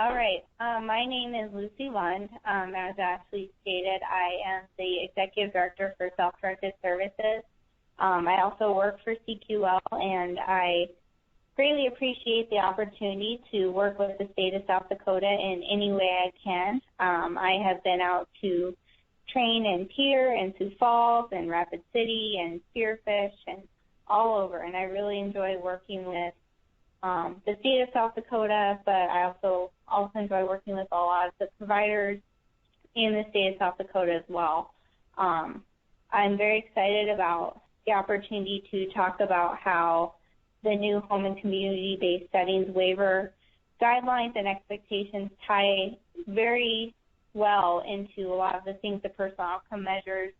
All right. My name is Lucy Lund. As Ashley stated, I am the Executive Director for Self-Directed Services. I also work for CQL, and I greatly appreciate the opportunity to work with the state of South Dakota in any way I can. I have been out to train in Pierre and Sioux Falls and Rapid City and Spearfish and all over, and I really enjoy working with the state of South Dakota, but I also enjoy working with a lot of the providers in the state of South Dakota as well. I'm very excited about the opportunity to talk about how the new home and community-based settings waiver guidelines and expectations tie very well into a lot of the things, the personal outcome measures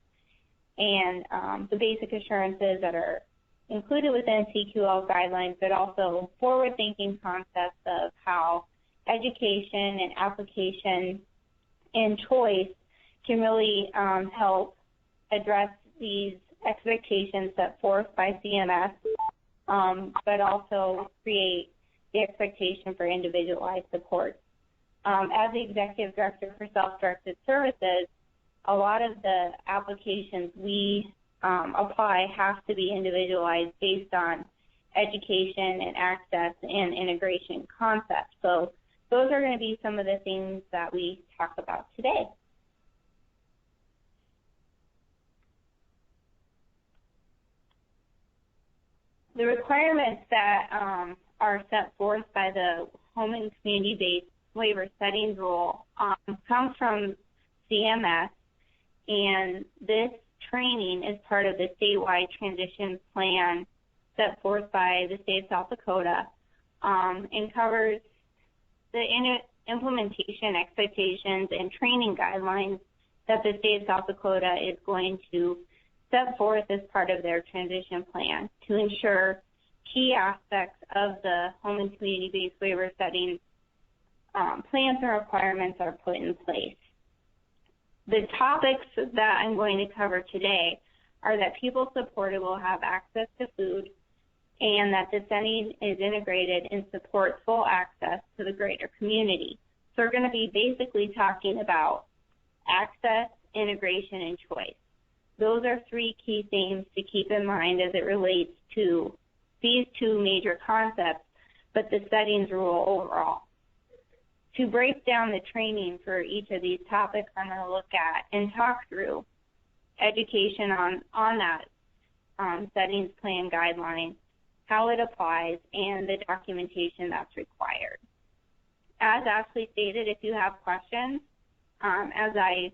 and the basic assurances that are included within CQL guidelines, but also forward-thinking concepts of how education and application and choice can really help address these expectations set forth by CMS, but also create the expectation for individualized support. As the Executive Director for Self-Directed Services, a lot of the applications we apply have to be individualized based on education and access and integration concepts. So those are going to be some of the things that we talk about today. The requirements that are set forth by the Home and Community-Based Waiver Settings Rule come from CMS, and this training is part of the statewide transition plan set forth by the state of South Dakota and covers the implementation expectations and training guidelines that the state of South Dakota is going to set forth as part of their transition plan to ensure key aspects of the home and community-based waiver setting plans and requirements are put in place. The topics that I'm going to cover today are that people supported will have access to food and that the setting is integrated and supports full access to the greater community. So we're going to be basically talking about access, integration, and choice. Those are three key themes to keep in mind as it relates to these two major concepts, but the settings rule overall. To break down the training for each of these topics, I'm going to look at and talk through education on that settings plan guideline, how it applies, and the documentation that's required. As Ashley stated, if you have questions as I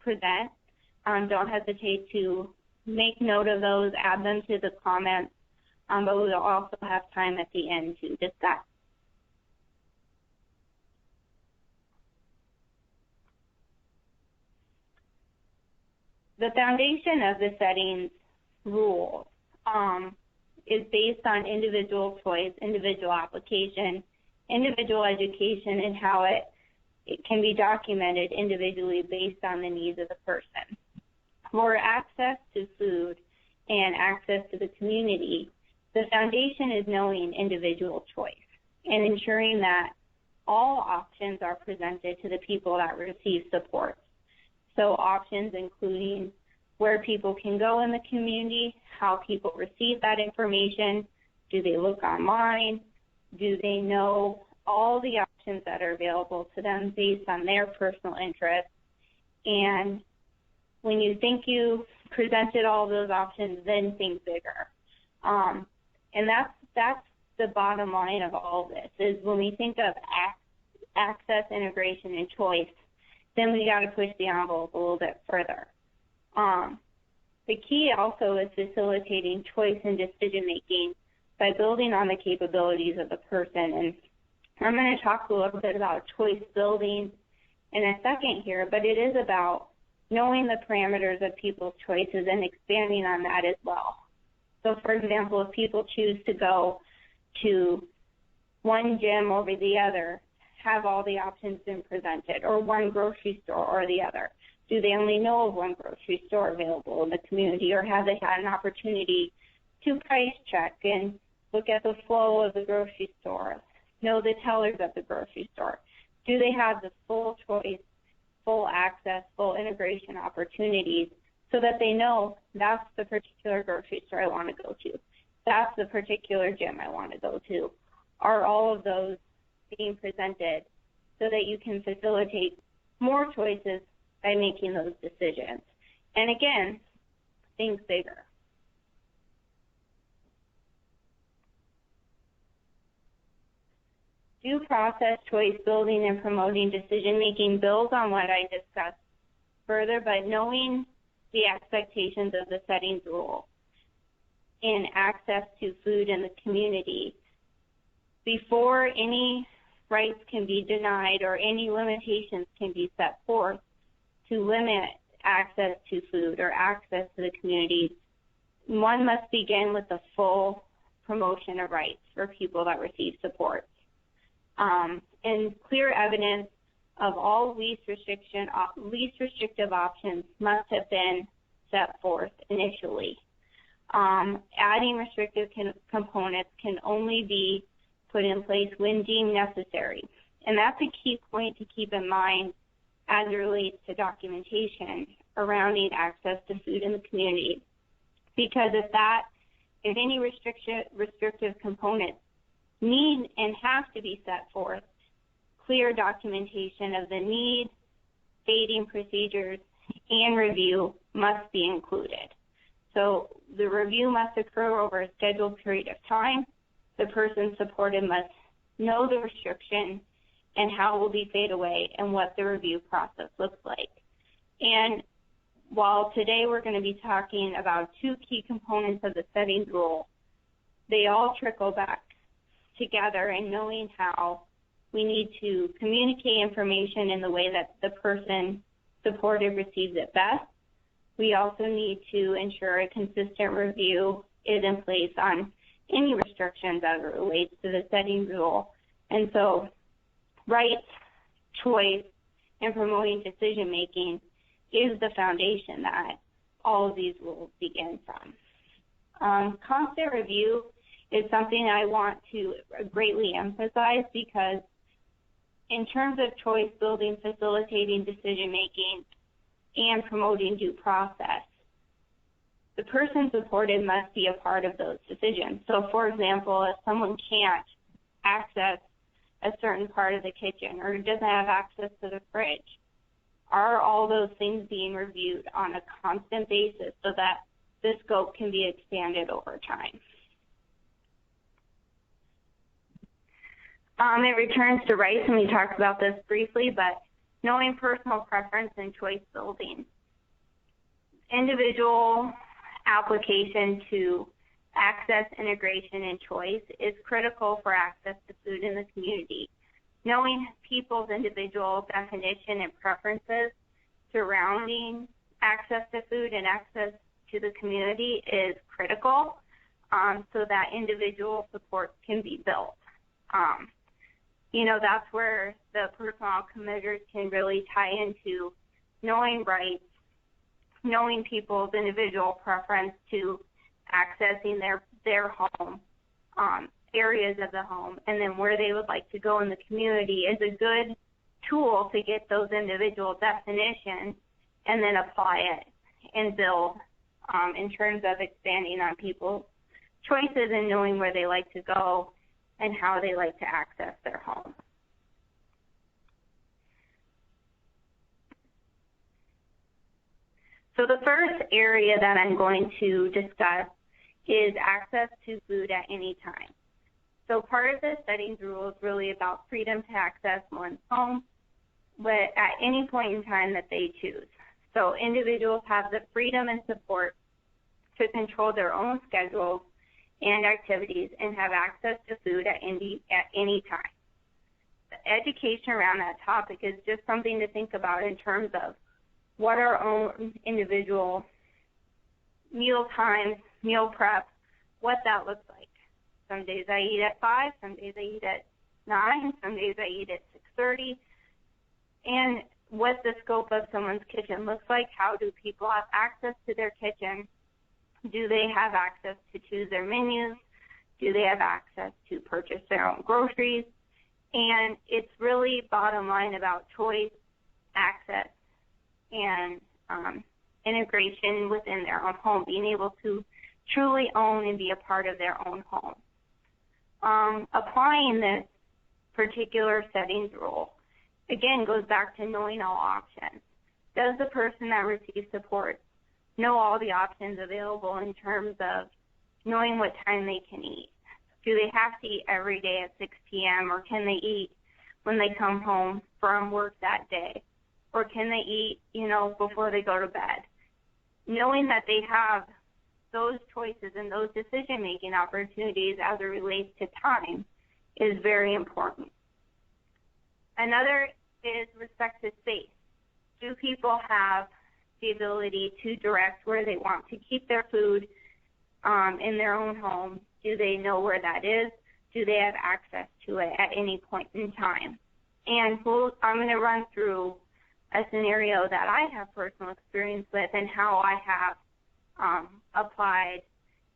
present, don't hesitate to make note of those, add them to the comments, but we will also have time at the end to discuss. The foundation of the settings rules is based on individual choice, individual application, individual education, and how it can be documented individually based on the needs of the person. For access to food and access to the community, the foundation is knowing individual choice and ensuring that all options are presented to the people that receive support. So options including where people can go in the community, how people receive that information, do they look online, do they know all the options that are available to them based on their personal interests. And when you think you presented all those options, then think bigger. And that's the bottom line of all this, is when we think of access, integration, and choice, then we got to push the envelope a little bit further. The key also is facilitating choice and decision-making by building on the capabilities of the person. And I'm going to talk a little bit about choice building in a second here, but it is about knowing the parameters of people's choices and expanding on that as well. So, for example, if people choose to go to one gym over the other, have all the options been presented, or one grocery store or the other? Do they only know of one grocery store available in the community, or have they had an opportunity to price check and look at the flow of the grocery store, know the tellers at the grocery store? Do they have the full choice, full access, full integration opportunities so that they know that's the particular grocery store I want to go to? That's the particular gym I want to go to. Are all of those being presented so that you can facilitate more choices by making those decisions? And again, think bigger. Due process, choice building, and promoting decision-making builds on what I discussed further, but knowing the expectations of the settings rule in access to food in the community before any rights can be denied or any limitations can be set forth to limit access to food or access to the community, one must begin with the full promotion of rights for people that receive support. And clear evidence of all least restrictive options must have been set forth initially. Adding restrictive components can only be put in place when deemed necessary. And that's a key point to keep in mind as it relates to documentation surrounding access to food in the community. Because if any restrictive components need and have to be set forth, clear documentation of the need, stating procedures, and review must be included. So the review must occur over a scheduled period of time. The person supported must know the restriction and how it will be fade away and what the review process looks like. And while today we're going to be talking about two key components of the settings rule, they all trickle back together in knowing how we need to communicate information in the way that the person supported receives it best. We also need to ensure a consistent review is in place on any restrictions as it relates to the settings rule. And so rights, choice, and promoting decision-making is the foundation that all of these rules begin from. Constant review is something I want to greatly emphasize because in terms of choice building, facilitating decision-making, and promoting due process, the person supported must be a part of those decisions. So, for example, if someone can't access a certain part of the kitchen or doesn't have access to the fridge, are all those things being reviewed on a constant basis so that the scope can be expanded over time? It returns to rights, and we talked about this briefly, but knowing personal preference and choice building. Individual application to access, integration, and choice is critical for access to food in the community. Knowing people's individual definition and preferences surrounding access to food and access to the community is critical so that individual support can be built. That's where the personal committers can really tie into knowing rights, knowing people's individual preference to accessing their home, areas of the home, and then where they would like to go in the community is a good tool to get those individual definitions and then apply it and build in terms of expanding on people's choices and knowing where they like to go and how they like to access their home. So the first area that I'm going to discuss is access to food at any time. So part of the settings rule is really about freedom to access one's home, but at any point in time that they choose. So individuals have the freedom and support to control their own schedules and activities and have access to food at any time. The education around that topic is just something to think about in terms of what our own individual meal times, meal prep, what that looks like. Some days I eat at 5, some days I eat at 9, some days I eat at 6:30. And what the scope of someone's kitchen looks like, how do people have access to their kitchen? Do they have access to choose their menus? Do they have access to purchase their own groceries? And it's really bottom line about choice, access, and integration within their own home, being able to truly own and be a part of their own home. Applying this particular settings rule, again, goes back to knowing all options. Does the person that receives support know all the options available in terms of knowing what time they can eat? Do they have to eat every day at 6 p.m. or can they eat when they come home from work that day? Or can they eat, before they go to bed? Knowing that they have those choices and those decision-making opportunities as it relates to time is very important. Another is respect to space. Do people have the ability to direct where they want to keep their food in their own home? Do they know where that is? Do they have access to it at any point in time? And I'm going to run through a scenario that I have personal experience with and how I have applied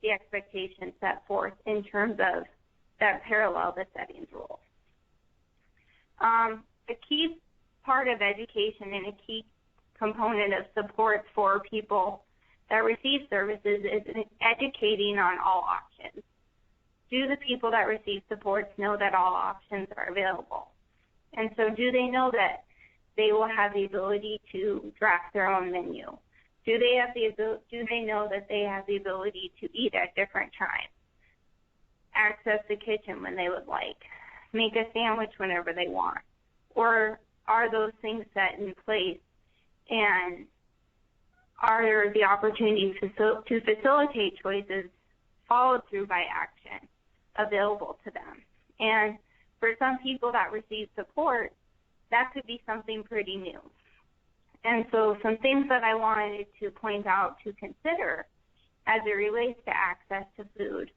the expectations set forth in terms of that parallel the settings rule. A key part of education and a key component of support for people that receive services is educating on all options. Do the people that receive supports know that all options are available? And so do they know that they will have the ability to draft their own menu? Do they know that they have the ability to eat at different times? Access the kitchen when they would like? Make a sandwich whenever they want? Or are those things set in place, and are there the opportunities to facilitate choices followed through by action available to them? And for some people that receive support, that could be something pretty new. And so some things that I wanted to point out to consider as it relates to access to food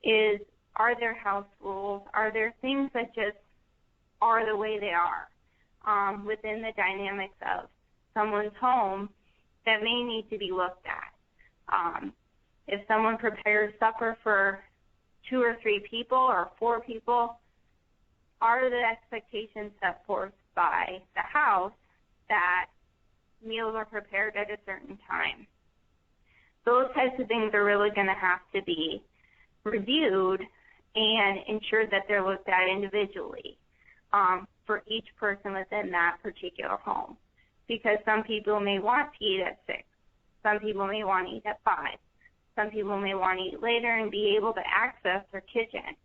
is, are there house rules? Are there things that just are the way they are within the dynamics of someone's home that may need to be looked at? If someone prepares supper for 2 or 3 people or 4 people, are the expectations set forth by the house that meals are prepared at a certain time? Those types of things are really going to have to be reviewed and ensure that they're looked at individually for each person within that particular home. Because some people may want to eat at 6. Some people may want to eat at 5. Some people may want to eat later and be able to access their kitchen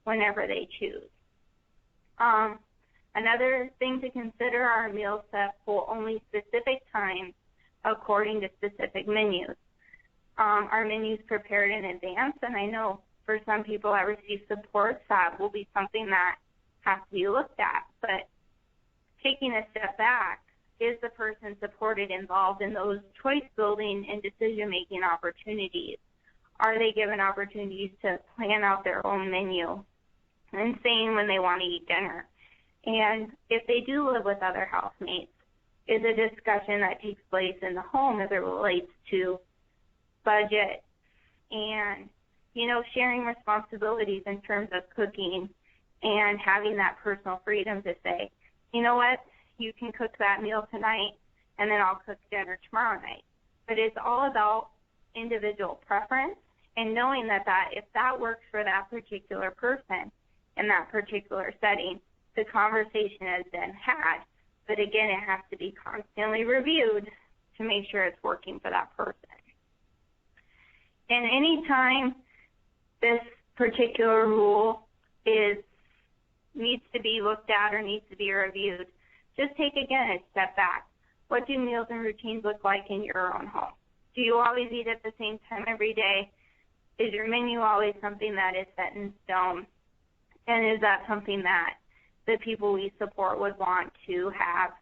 whenever they choose. Another thing to consider are meals set for only specific times according to specific menus. Are menus prepared in advance? And I know for some people that receive support, that will be something that has to be looked at. But taking a step back, is the person supported involved in those choice building and decision-making opportunities? Are they given opportunities to plan out their own menu and saying when they want to eat dinner? And if they do live with other housemates, is a discussion that takes place in the home as it relates to budget and, sharing responsibilities in terms of cooking and having that personal freedom to say, you know what, you can cook that meal tonight and then I'll cook dinner tomorrow night. But it's all about individual preference and knowing that if that works for that particular person in that particular setting, the conversation has been had. But again, it has to be constantly reviewed to make sure it's working for that person. And any time this particular rule needs to be looked at or needs to be reviewed, just take, again, a step back. What do meals and routines look like in your own home? Do you always eat at the same time every day? Is your menu always something that is set in stone? And is that something that the people we support would want to have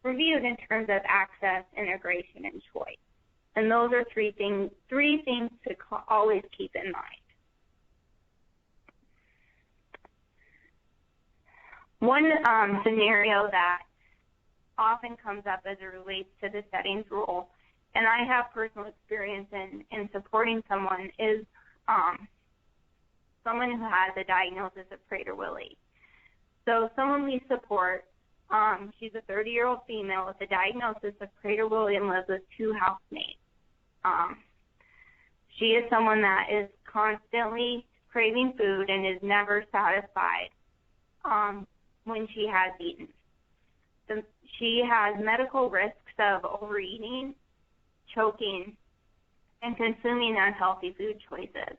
reviewed in terms of access, integration, and choice? And those are three things to always keep in mind. One scenario that often comes up as it relates to the settings rule, and I have personal experience in supporting someone, is someone who has a diagnosis of Prader-Willi. So someone we support, she's a 30-year-old female with a diagnosis of Prader-Williams, lives with 2 housemates. She is someone that is constantly craving food and is never satisfied when she has eaten. So she has medical risks of overeating, choking, and consuming unhealthy food choices.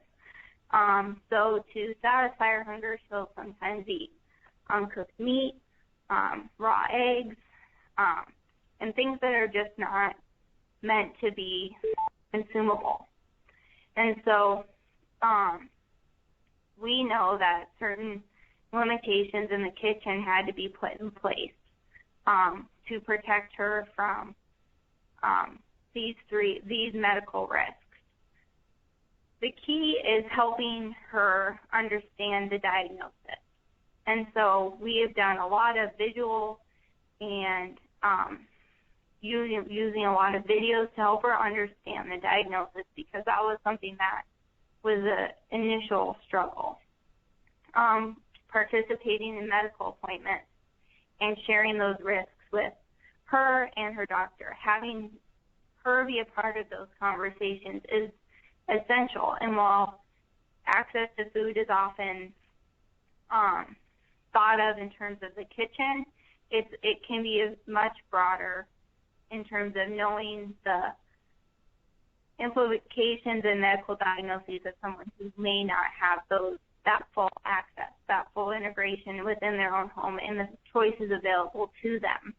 So to satisfy her hunger, she'll sometimes eat uncooked meat, raw eggs, and things that are just not meant to be consumable. And so we know that certain limitations in the kitchen had to be put in place to protect her from these medical risks. The key is helping her understand the diagnosis. And so we have done a lot of visual and using a lot of videos to help her understand the diagnosis, because that was something that was an initial struggle. Participating in medical appointments and sharing those risks with her and her doctor. Having her be a part of those conversations is essential. And while access to food is often thought of in terms of the kitchen, it can be much broader in terms of knowing the implications and medical diagnoses of someone who may not have that full access, that full integration within their own home and the choices available to them.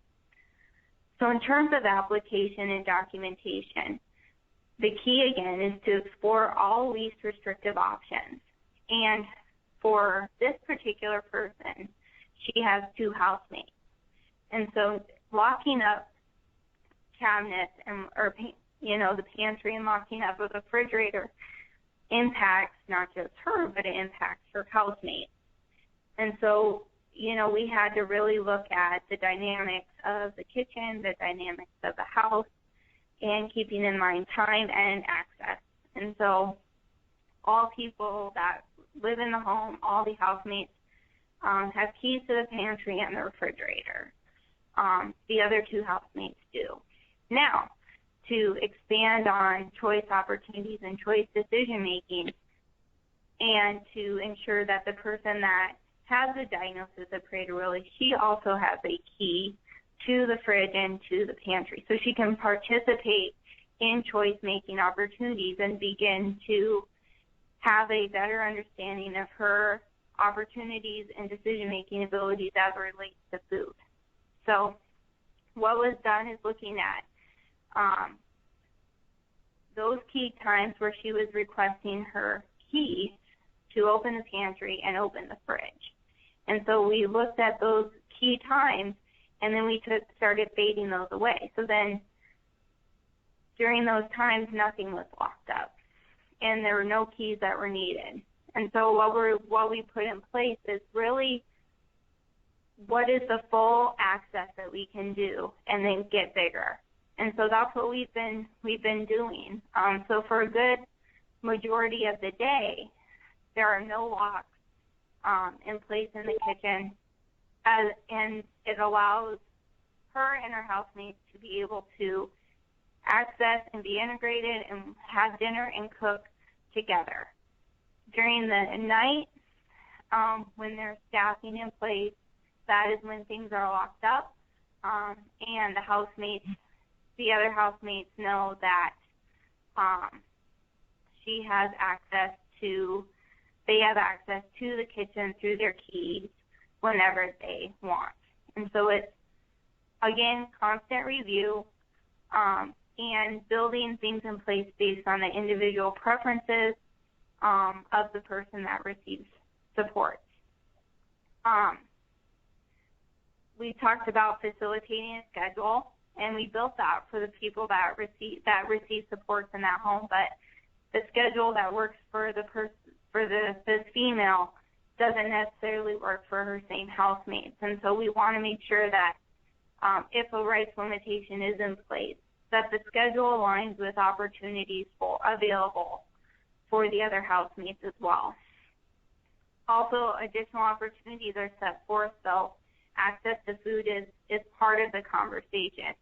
So in terms of application and documentation, the key again is to explore all least restrictive options. And for this particular person, she has 2 housemates. And so locking up cabinets or the pantry and locking up the refrigerator impacts not just her, but it impacts her housemates. And so, we had to really look at the dynamics of the kitchen, the dynamics of the house, and keeping in mind time and access. And so all people that live in the home, all the housemates, have keys to the pantry and the refrigerator. The other 2 housemates do. Now, to expand on choice opportunities and choice decision-making, and to ensure that the person that has a diagnosis of Prader-Willi, she also has a key to the fridge and to the pantry. So she can participate in choice-making opportunities and begin to have a better understanding of her opportunities and decision-making abilities as it relates to food. So what was done is looking at those key times where she was requesting her key to open the pantry and open the fridge. And so we looked at those key times, and then we started fading those away. So then during those times, nothing was locked up, and there were no keys that were needed. And so what we put in place is really what is the full access that we can do, and then get bigger. And so that's what we've been doing. So for a good majority of the day, there are no locks in place in the kitchen, and it allows her and her housemates to be able to access and be integrated and have dinner and cook together. During the night, when there's staffing in place, that is when things are locked up, and the other housemates know that they have access to the kitchen through their keys whenever they want. And so it's, again, constant review and building things in place based on the individual preferences of the person that receives support. We talked about facilitating a schedule, and we built that for the people that receive supports in that home. But the schedule that works for this female doesn't necessarily work for her same housemates. And so we want to make sure that if a rights limitation is in place, that the schedule aligns with opportunities available for the other housemates as well. Also, additional opportunities are set forth, so access to food is part of the conversation.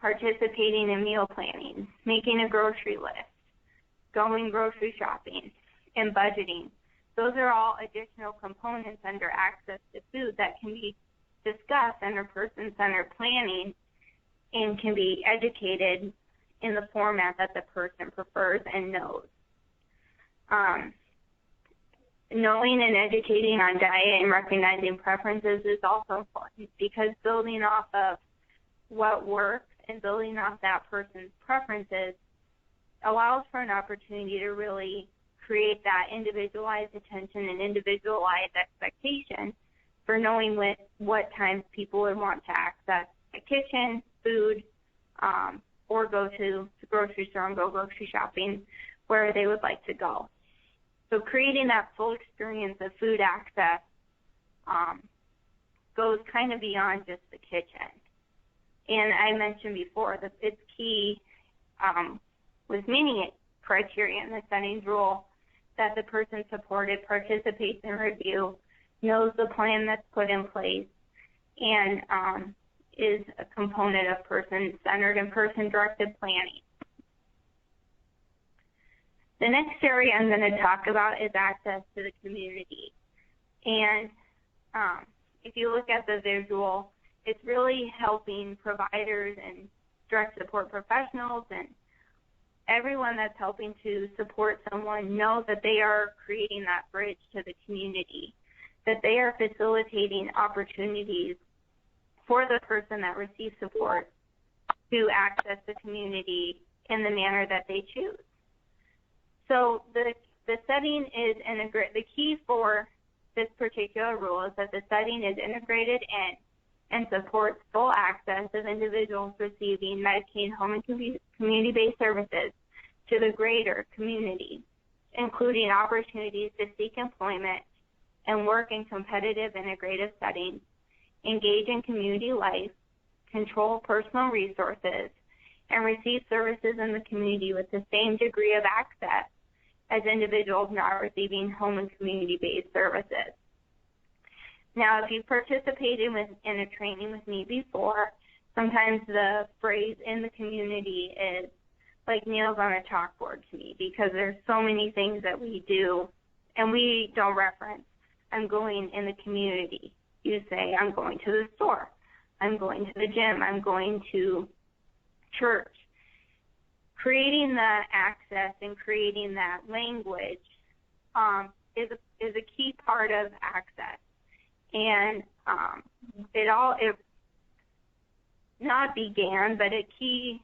Participating in meal planning, making a grocery list, going grocery shopping, and budgeting. Those are all additional components under access to food that can be discussed under person-centered planning and can be educated in the format that the person prefers and knows. Knowing and educating on diet and recognizing preferences is also important, because building off of what works and building off that person's preferences allows for an opportunity to really create that individualized attention and individualized expectation for knowing what times people would want to access the kitchen, food, or go to the grocery store and go grocery shopping where they would like to go. So creating that full experience of food access goes kind of beyond just the kitchen. And I mentioned before that it's key with many criteria in the settings rule that the person supported participates in review, knows the plan that's put in place, and is a component of person-centered and person-directed planning. The next area I'm going to talk about is access to the community. And if you look at the visual, it's really helping providers and direct support professionals and everyone that's helping to support someone know that they are creating that bridge to the community, that they are facilitating opportunities for the person that receives support to access the community in the manner that they choose. So the setting is integrated. The key for this particular rule is that the setting is integrated in and supports full access of individuals receiving Medicaid home and community-based services to the greater community, including opportunities to seek employment and work in competitive integrative settings, engage in community life, control personal resources, and receive services in the community with the same degree of access as individuals not receiving home and community-based services. Now, if you've participated in a training with me before, sometimes the phrase in the community is like nails on a chalkboard to me, because there's so many things that we do and we don't reference, I'm going in the community. You say, I'm going to the store, I'm going to the gym, I'm going to church. Creating that access and creating that language is a key part of access. And it not began, but a key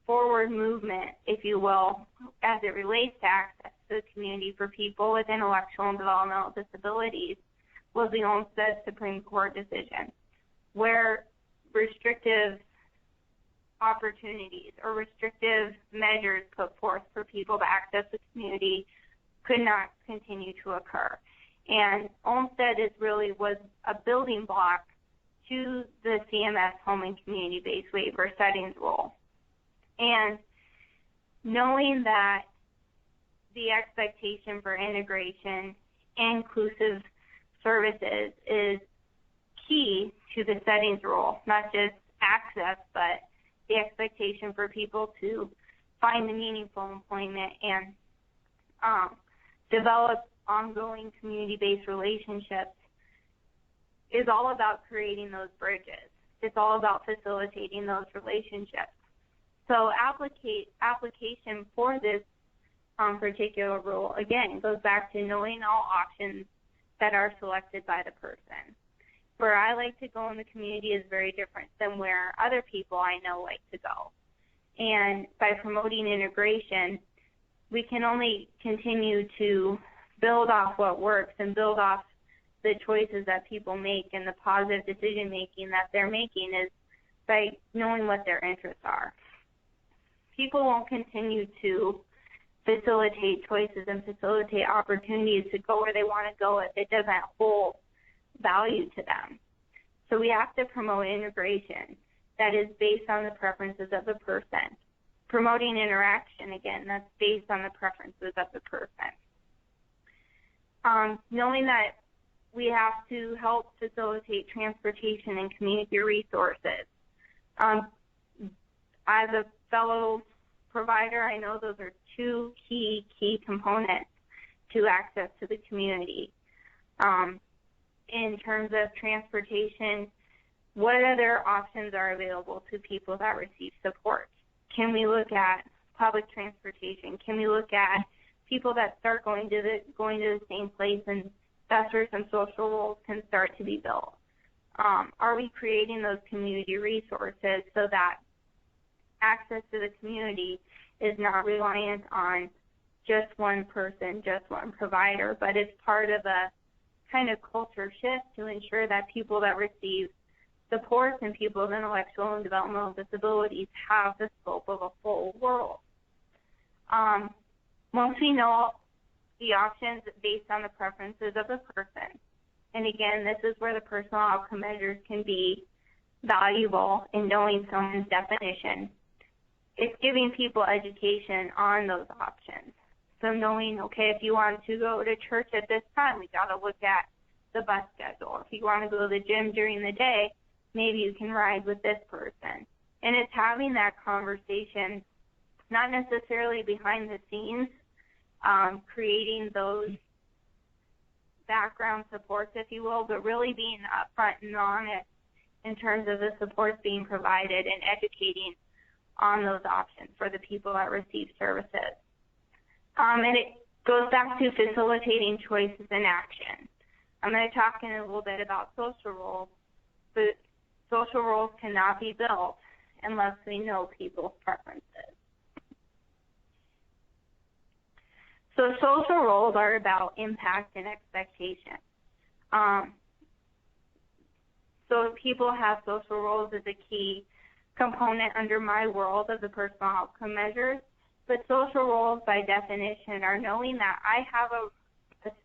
forward movement, if you will, as it relates to access to the community for people with intellectual and developmental disabilities was the Olmsted Supreme Court decision, where restrictive opportunities or restrictive measures put forth for people to access the community could not continue to occur. And Olmsted was a building block to the CMS home and community-based waiver settings rule. And knowing that the expectation for integration and inclusive services is key to the settings rule, not just access, but the expectation for people to find the meaningful employment and develop ongoing community-based relationships is all about creating those bridges. It's all about facilitating those relationships. So application for this particular rule, again, goes back to knowing all options that are selected by the person. Where I like to go in the community is very different than where other people I know like to go. And by promoting integration, we can only continue to build off what works and build off the choices that people make and the positive decision making that they're making is by knowing what their interests are. People won't continue to facilitate choices and facilitate opportunities to go where they want to go if it doesn't hold value to them. So we have to promote integration that is based on the preferences of the person. Promoting interaction, again, that's based on the preferences of the person. Knowing that we have to help facilitate transportation and community resources. As a fellow provider, I know those are two key components to access to the community. In terms of transportation, what other options are available to people that receive support? Can we look at public transportation? Can we look at people that start going to the same place, and that's where some social roles can start to be built? Are we creating those community resources so that access to the community is not reliant on just one person, just one provider, but it's part of a kind of culture shift to ensure that people that receive supports and people with intellectual and developmental disabilities have the scope of a full world. Once we know the options based on the preferences of the person, and again, this is where the personal outcome measures can be valuable in knowing someone's definition. It's giving people education on those options. So knowing, okay, if you want to go to church at this time, we got to look at the bus schedule. If you want to go to the gym during the day, maybe you can ride with this person. And it's having that conversation, not necessarily behind the scenes, creating those background supports, if you will, but really being upfront and honest in terms of the supports being provided and educating on those options for the people that receive services. And it goes back to facilitating choices and action. I'm going to talk in a little bit about social roles, but social roles cannot be built unless we know people's preferences. So social roles are about impact and expectation. So people have social roles as a key component under my world of the personal outcome measures, but social roles by definition are knowing that I have a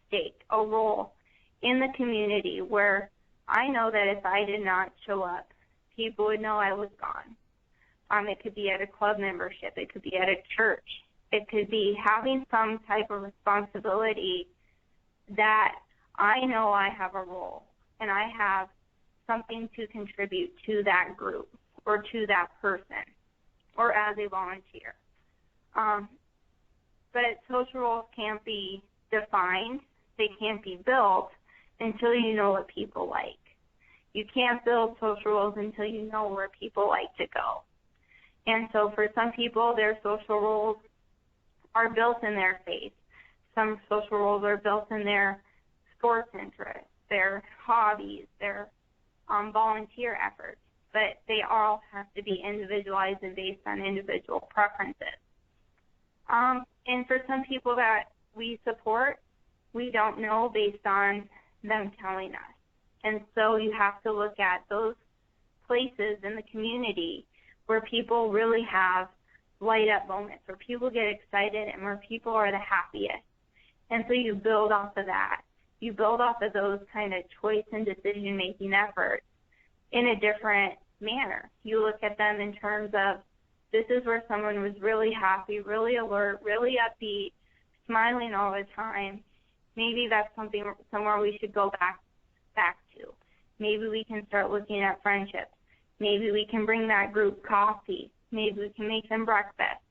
stake, a role in the community where I know that if I did not show up, people would know I was gone. It could be at a club membership, it could be at a church, it could be having some type of responsibility that I know I have a role and I have something to contribute to that group or to that person or as a volunteer. But social roles can't be defined, they can't be built until you know what people like. You can't build social roles until you know where people like to go. And so for some people, their social roles are built in their faith. Some social roles are built in their sports interests, their hobbies, their volunteer efforts. But they all have to be individualized and based on individual preferences. And for some people that we support, we don't know based on them telling us. And so you have to look at those places in the community where people really have light up moments, where people get excited and where people are the happiest. And so you build off of that. You build off of those kind of choice and decision-making efforts in a different manner. You look at them in terms of, this is where someone was really happy, really alert, really upbeat, smiling all the time. Maybe that's somewhere we should go back to. Maybe we can start looking at friendships. Maybe we can bring that group coffee. Maybe we can make them breakfast.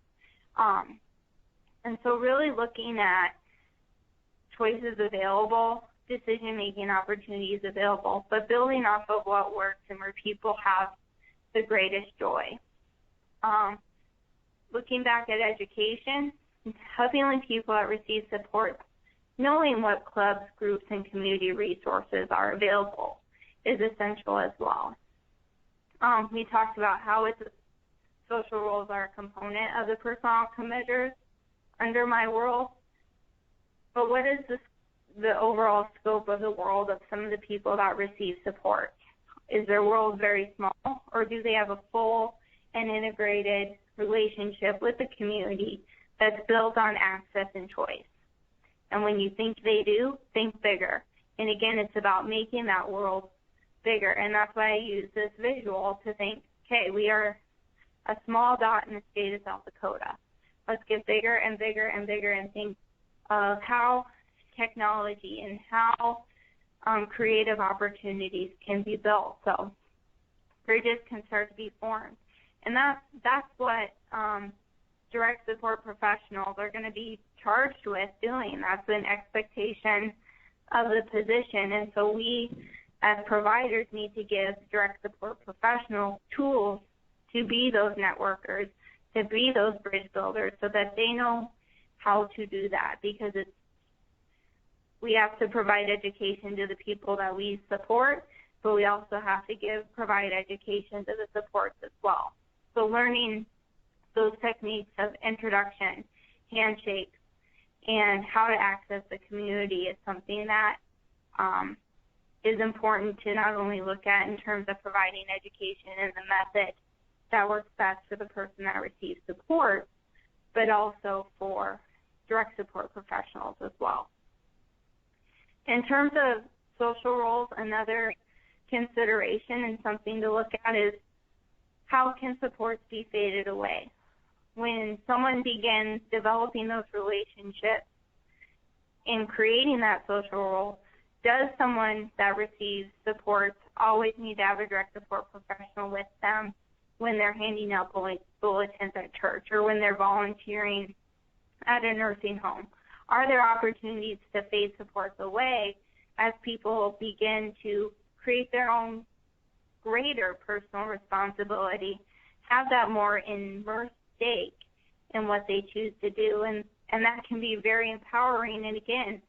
And so really looking at choices available, decision-making opportunities available, but building off of what works and where people have the greatest joy. Looking back at education, helping people that receive support, knowing what clubs, groups, and community resources are available is essential as well. We talked about how social roles are a component of the personal outcome measures under my world, but what is the overall scope of the world of some of the people that receive support? Is their world very small, or do they have a full and integrated relationship with the community that's built on access and choice? And when you think they do, think bigger. And again, it's about making that world bigger. And that's why I use this visual to think, okay, we are a small dot in the state of South Dakota. Let's get bigger and bigger and bigger and think of how technology and how creative opportunities can be built. So bridges can start to be formed. And that's what direct support professionals are going to be charged with doing. That's an expectation of the position. And so we, as providers, need to give direct support professionals tools to be those networkers, to be those bridge builders, so that they know how to do that, because we have to provide education to the people that we support, but we also have to provide education to the supports as well. So learning those techniques of introduction, handshakes, and how to access the community is something that is important to not only look at in terms of providing education and the method that works best for the person that receives support, but also for direct support professionals as well. In terms of social roles, another consideration and something to look at is how can supports be faded away? When someone begins developing those relationships and creating that social role, does someone that receives supports always need to have a direct support professional with them when they're handing out bulletins at church or when they're volunteering at a nursing home? Are there opportunities to fade supports away as people begin to create their own greater personal responsibility, have that more immersed stake in what they choose to do? And that can be very empowering, and again,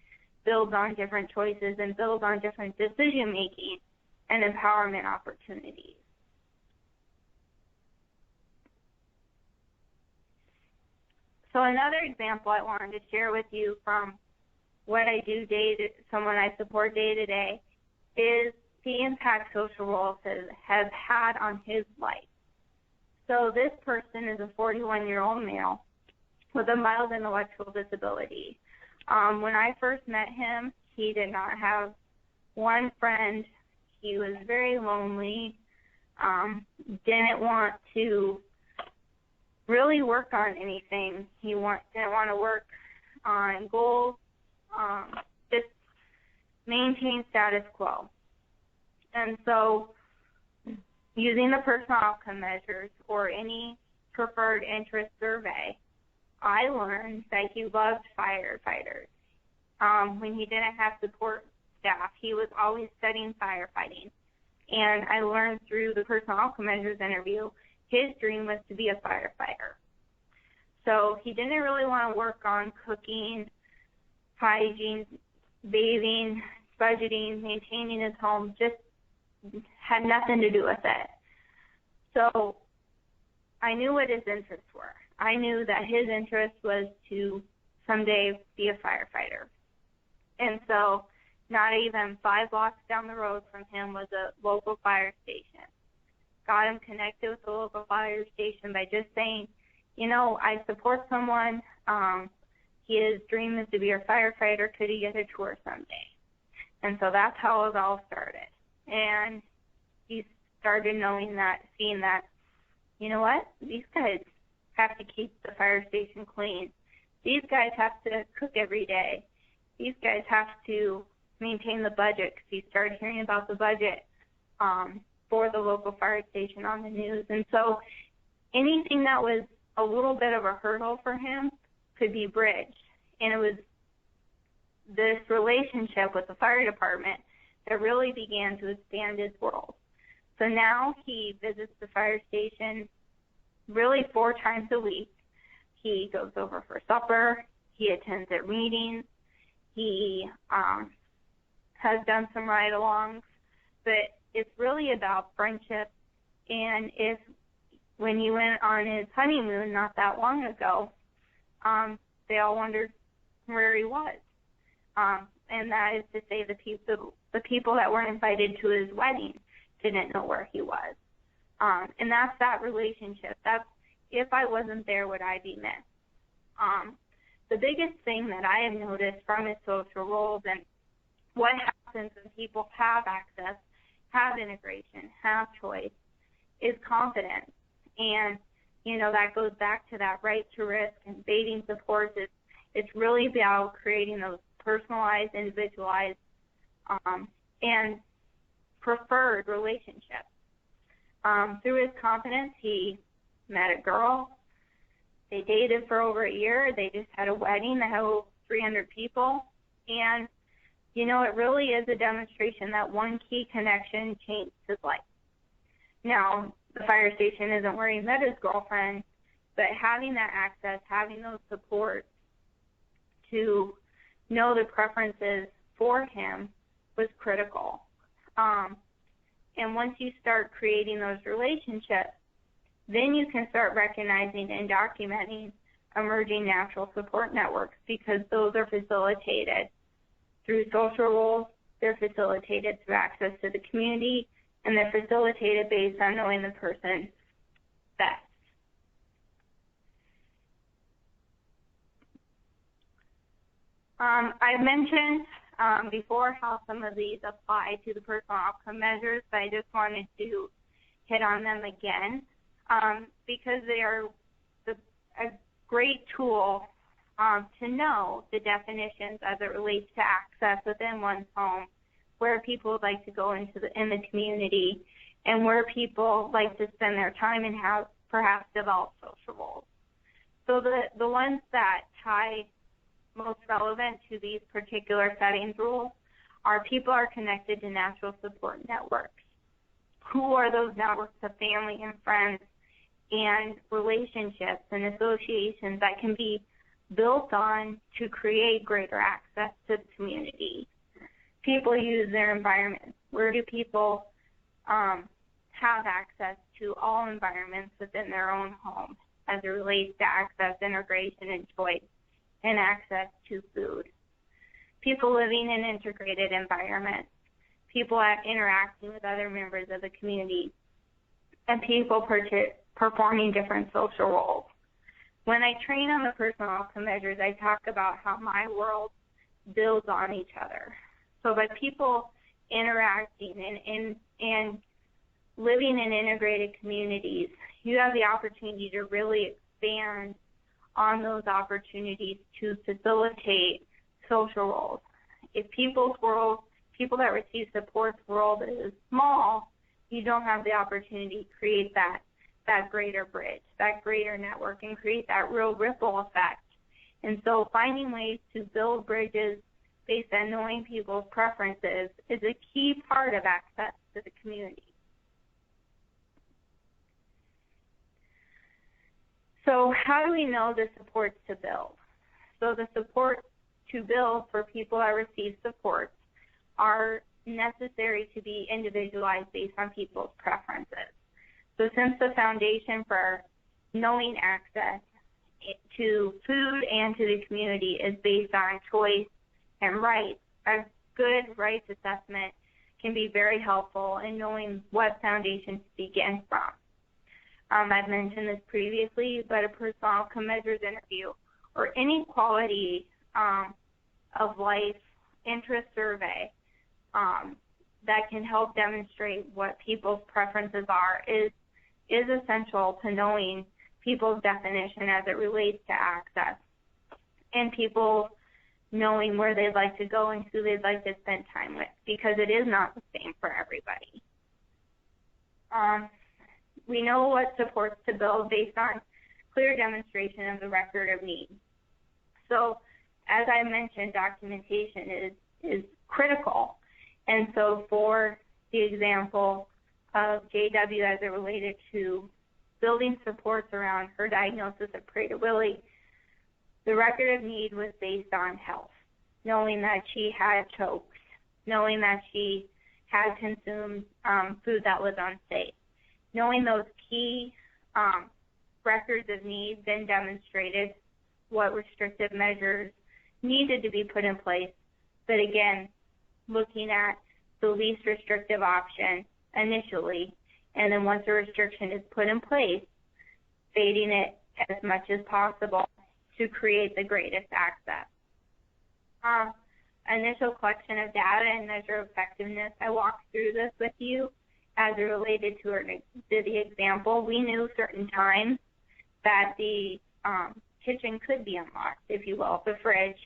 builds on different choices and builds on different decision-making and empowerment opportunities. So another example I wanted to share with you from what I do someone I support day to day, is the impact social roles have had on his life. So this person is a 41-year-old male with a mild intellectual disability. When I first met him, he did not have one friend. He was very lonely, didn't want to really work on anything. He didn't want to work on goals, just maintain status quo. And so using the personal outcome measures or any preferred interest survey, I learned that he loved firefighters. When he didn't have support staff, he was always studying firefighting. And I learned through the personal outcome measures interview, his dream was to be a firefighter. So he didn't really want to work on cooking, hygiene, bathing, budgeting, maintaining his home, just had nothing to do with it. So I knew what his interests were. I knew that his interest was to someday be a firefighter. And so not even 5 blocks down the road from him was a local fire station. Got him connected with the local fire station by just saying, I support someone. His dream is to be a firefighter. Could he get a tour someday? And so that's how it all started. And he started seeing that, these guys have to keep the fire station clean. These guys have to cook every day. These guys have to maintain the budget, because he started hearing about the budget for the local fire station on the news. And so anything that was a little bit of a hurdle for him could be bridged. And it was this relationship with the fire department that really began to expand his world. So now he visits the fire station really 4 times a week. He goes over for supper. He attends their meetings. He has done some ride-alongs. But it's really about friendship. And when he went on his honeymoon not that long ago, they all wondered where he was. And that is to say the people that were invited to his wedding didn't know where he was. And that's that relationship. That's, if I wasn't there, would I be missed? The biggest thing that I have noticed from his social roles and what happens when people have access, have integration, have choice, is confidence. And, that goes back to that right to risk and baiting supports. It's really about creating those personalized, individualized, and preferred relationships. Through his confidence, he met a girl. They dated for over a year. They just had a wedding that held 300 people. And, you know, it really is a demonstration that one key connection changed his life. Now, the fire station isn't where he met his girlfriend, but having that access, having those supports to know the preferences for him was critical. And once you start creating those relationships, then you can start recognizing and documenting emerging natural support networks, because those are facilitated through social roles, they're facilitated through access to the community, and they're facilitated based on knowing the person best. I've mentioned before how some of these apply to the personal outcome measures, but I just wanted to hit on them again because they are a great tool to know the definitions as it relates to access within one's home, where people would like to go in the community, and where people like to spend their time and have perhaps develop social roles. So the ones that tie most relevant to these particular settings rules are people are connected to natural support networks. Who are those networks of family and friends and relationships and associations that can be built on to create greater access to the community? People use their environments. Where do people have access to all environments within their own home as it relates to access, integration, and choice, and access to food? People living in integrated environments, people interacting with other members of the community, and people performing different social roles. When I train on the personal outcome measures, I talk about how my world builds on each other. So by people interacting and living in integrated communities, you have the opportunity to really expand on those opportunities to facilitate social roles. If people's world, people that receive support's world is small, you don't have the opportunity to create that greater bridge, that greater network, and create that real ripple effect. And so finding ways to build bridges based on knowing people's preferences is a key part of access to the community. So how do we know the supports to build? So the supports to build for people that receive supports are necessary to be individualized based on people's preferences. So since the foundation for knowing access to food and to the community is based on choice and rights, a good rights assessment can be very helpful in knowing what foundation to begin from. I've mentioned this previously, but a personal outcome measures interview or any quality of life interest survey that can help demonstrate what people's preferences are is essential to knowing people's definition as it relates to access, and people knowing where they'd like to go and who they'd like to spend time with, because it is not the same for everybody. We know what supports to build based on clear demonstration of the record of need. So as I mentioned, documentation is critical. And so for the example of JW as it related to building supports around her diagnosis of Prader-Willi, the record of need was based on health, knowing that she had chokes, knowing that she had consumed food that was unsafe. Knowing those key records of need then demonstrated what restrictive measures needed to be put in place, but again, looking at the least restrictive option initially, and then once a restriction is put in place, fading it as much as possible to create the greatest access. Initial collection of data and measure effectiveness, I walked through this with you as it related to the example. We knew certain times that the kitchen could be unlocked, if you will, the fridge,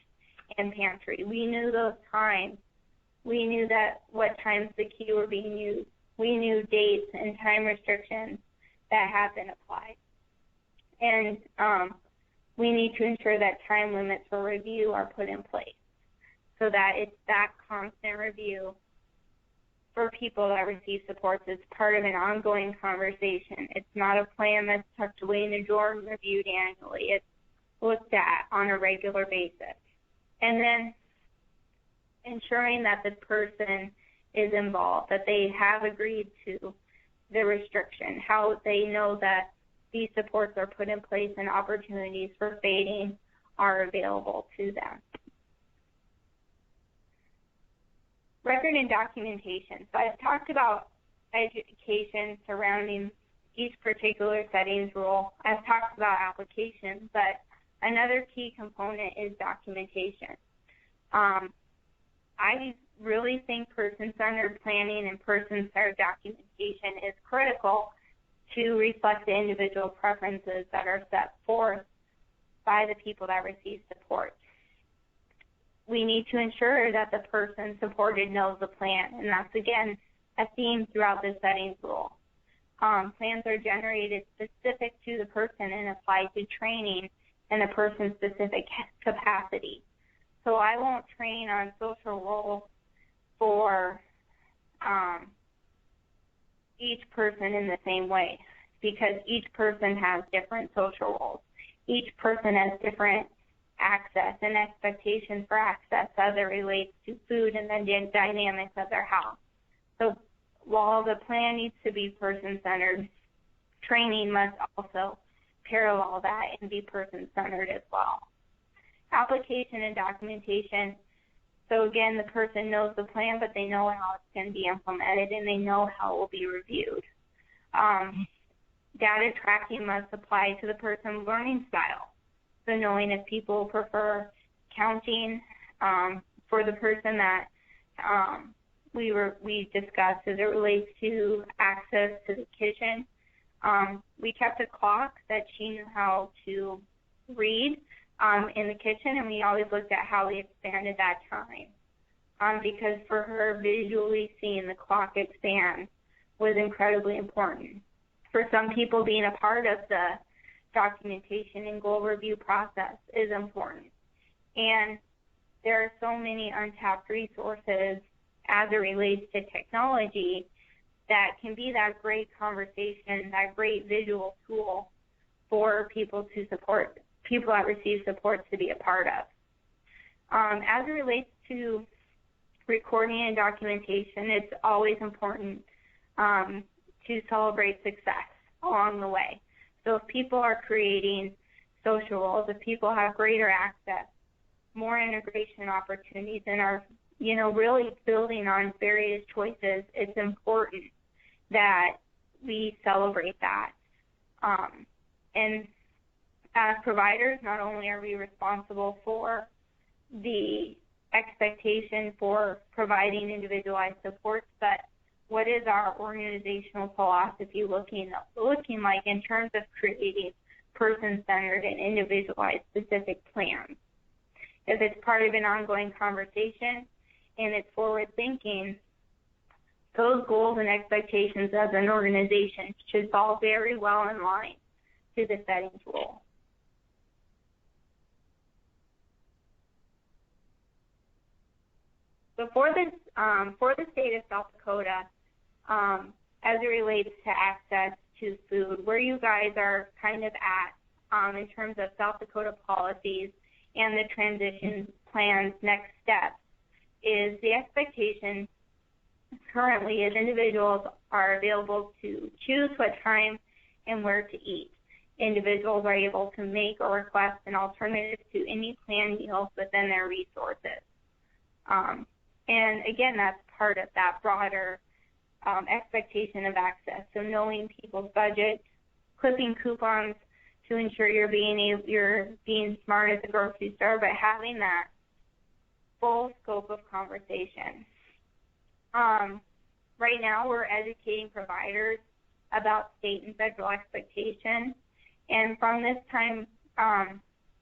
and pantry. We knew those times. We knew that what times the key were being used. We knew dates and time restrictions that have been applied. And we need to ensure that time limits for review are put in place so that it's that constant review for people that receive supports. It's part of an ongoing conversation. It's not a plan that's tucked away in a drawer and reviewed annually. It's looked at on a regular basis. And then ensuring that the person is involved, that they have agreed to the restriction, how they know that these supports are put in place and opportunities for fading are available to them. Record and documentation. So I've talked about education surrounding each particular settings rule. I've talked about applications, but another key component is documentation. I really think person-centered planning and person-centered documentation is critical to reflect the individual preferences that are set forth by the people that receive support. We need to ensure that the person supported knows the plan, and that's, again, a theme throughout the settings rule. Plans are generated specific to the person and applied to training in a person's specific capacity. So I won't train on social roles for each person in the same way, because each person has different social roles. Each person has different access and expectations for access as it relates to food and the dynamics of their house. So while the plan needs to be person-centered, training must also parallel that and be person-centered as well. Application and documentation. So again, the person knows the plan, but they know how it's going to be implemented, and they know how it will be reviewed. Data tracking must apply to the person's learning style. So knowing if people prefer counting, for the person that we discussed as it relates to access to the kitchen, we kept a clock that she knew how to read in the kitchen, and we always looked at how we expanded that time, because for her, visually seeing the clock expand was incredibly important. For some people, being a part of the documentation and goal review process is important. And there are so many untapped resources as it relates to technology that can be that great conversation, that great visual tool for people to support, people that receive supports to be a part of. As it relates to recording and documentation, it's always important to celebrate success along the way. So if people are creating social roles, if people have greater access, more integration opportunities, and are, really building on various choices, it's important that we celebrate that. And as providers, not only are we responsible for the expectation for providing individualized supports, but what is our organizational philosophy looking like in terms of creating person-centered and individualized specific plans? If it's part of an ongoing conversation and it's forward-thinking, those goals and expectations as an organization should fall very well in line to the settings rule. So for the state of South Dakota, as it relates to access to food, where you guys are kind of at in terms of South Dakota policies and the transition plan's next steps, is the expectation currently is individuals are available to choose what time and where to eat. Individuals are able to make or request an alternative to any planned meals within their resources. And again, that's part of that broader expectation of access. So knowing people's budget, clipping coupons to ensure you're being smart at the grocery store, but having that full scope of conversation. Right now, we're educating providers about state and federal expectations, and from this time,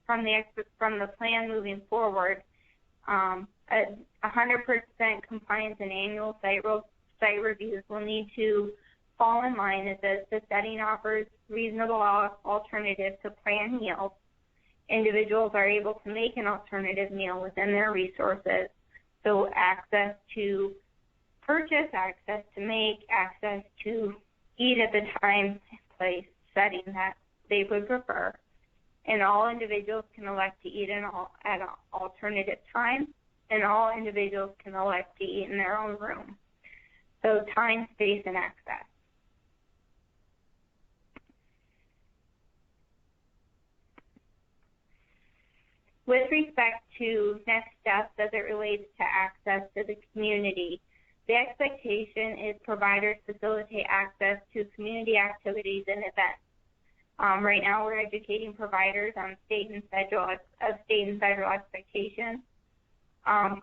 from the plan moving forward, 100% compliance in annual site reviews will need to fall in line as the setting offers reasonable alternatives to planned meals. Individuals are able to make an alternative meal within their resources. So access to purchase, access to make, access to eat at the time, place, setting that they would prefer. And all individuals can elect to eat at an alternative time, and all individuals can elect to eat in their own room. So time, space, and access. With respect to next steps as it relates to access to the community, the expectation is providers facilitate access to community activities and events. Right now, we're educating providers on state and federal expectations,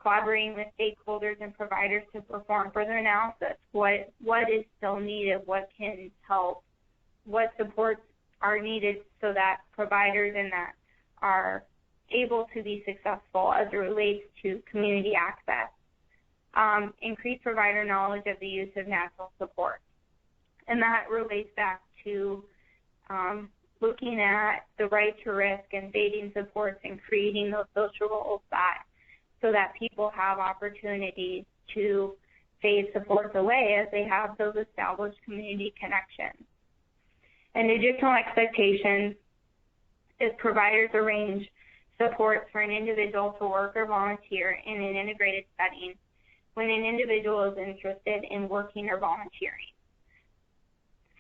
collaborating with stakeholders and providers to perform further analysis. What is still needed? What can help? What supports are needed so that providers and that are able to be successful as it relates to community access. Increase provider knowledge of the use of natural support. And that relates back to looking at the right to risk and baiting supports and creating those social roles so that people have opportunities to fade supports away as they have those established community connections. An additional expectation is providers arrange supports for an individual to work or volunteer in an integrated setting when an individual is interested in working or volunteering.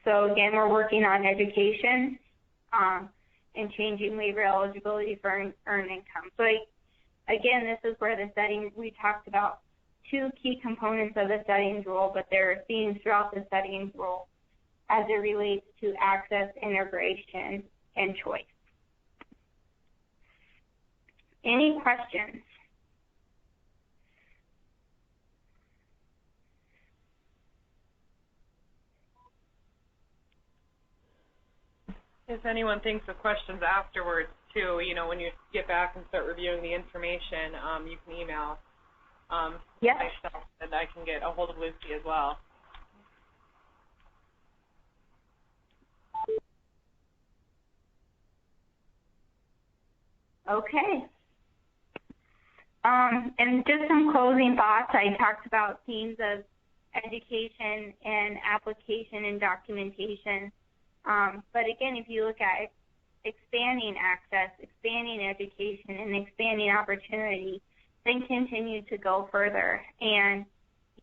So again, we're working on education and changing waiver eligibility for earned income. So again, this is where the setting, we talked about two key components of the settings rule, but there are themes throughout the settings rule as it relates to access, integration, and choice. Any questions? If anyone thinks of questions afterwards, too, when you get back and start reviewing the information, you can email myself, and I can get a hold of Lucy as well. Okay. And just some closing thoughts. I talked about themes of education and application and documentation. But again, if you look at expanding access, expanding education, and expanding opportunity, then continue to go further. And,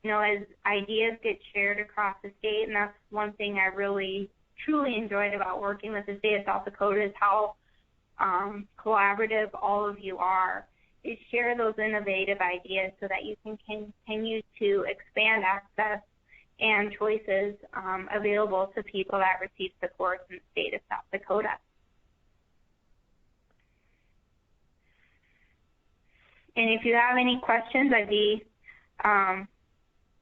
as ideas get shared across the state, and that's one thing I really, truly enjoyed about working with the state of South Dakota is how collaborative all of you are, is share those innovative ideas so that you can continue to expand access and choices available to people that receive support in the state of South Dakota. And if you have any questions, I'd be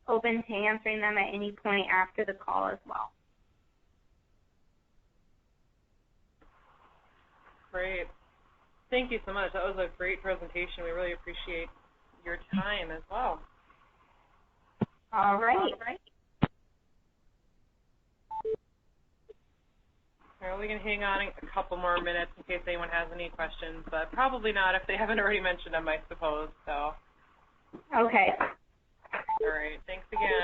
open to answering them at any point after the call as well. Great. Thank you so much. That was a great presentation. We really appreciate your time as well. All right. Well, we can hang on a couple more minutes in case anyone has any questions, but probably not if they haven't already mentioned them, I suppose. So. Okay. All right. Thanks again.